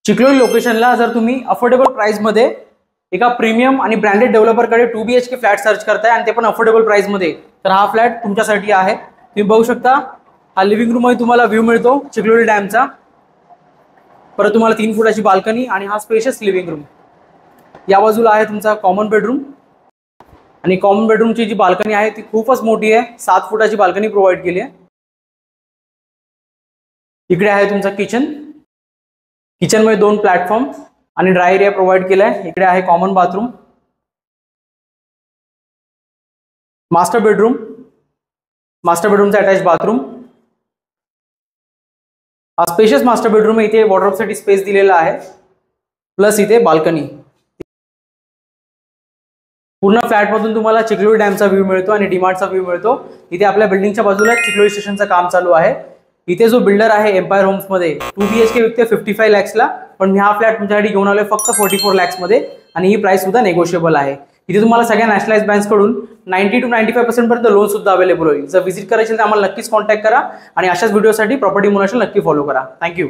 चिखलोली लोकेशनला जर तुम्ही अफोर्डेबल प्राइस मध्ये एका प्रीमियम आणि ब्रँडेड डेव्हलपरकडे 2 BHK फ्लॅट सर्च करताय आणि ते पण अफोर्डेबल प्राइस मध्ये, तर हा फ्लॅट तुमच्यासाठी आहे। तुम्ही बघू शकता हा लिव्हिंग रूम मध्ये तुम्हाला व्ह्यू मिळतो चिखलोली डॅमचा। परत तुम्हाला 3 फुटाची बाल्कनी आणि हा स्पेशियस लिव्हिंग रूम। या बाजूला आहे तुमचा कॉमन बेडरूम आणि कॉमन बेडरूमची जी बाल्कनी आहे ती खूपच मोठी आहे, 7 फुटाची बाल्कनी प्रोव्हाइड केली आहे। इकडे आहे तुमचा किचन, किचन मध्ये 2 प्लॅटफॉर्म आणि ड्राय एरिया प्रोव्हाइड केलाय। इकडे आहे common bathroom, master bedroom, master बेडरूमचा अटॅच बाथरूम। हा स्पेशियस मास्टर बेडरूम आहे, इथे वॉर्डरोबसाठी स्पेस दिलेला आहे, प्लस इथे बाल्कनी। पूर्ण फ्लॅट मधून तुम्हाला चिखलोली डॅमचा व्ह्यू मिळतो आणि डीमार्टचा व्ह्यू मिळतो। इथे आपल्या बिल्डिंगच्या बाजूला चिखलोली स्टेशनचं काम चालू आहे। इथे जो बिल्डर आहे एम्पायर होम्स मध्ये 2 BHK विकते 55 lakhsला, पण मी हा फ्लॅट तुमच्यासाठी घेऊन आलोय फक्त 44 lakhs मध्ये आणि ही प्राइस सुद्धा नेगोशिएबल आहे। इथे तुम्हाला सगळ्या नॅशनलाइज बँक्स कडून 90 to 95% पर्यंत लोन सुद्धा अवेलेबल होईल। जर व्हिजिट करायचे तर आम्हाला नक्कीच कॉन्टॅक्ट करा आणि अशाच व्हिडिओसाठी प्रॉपर्टी मोनाशल नक्की फॉलो करा। थँक्यू।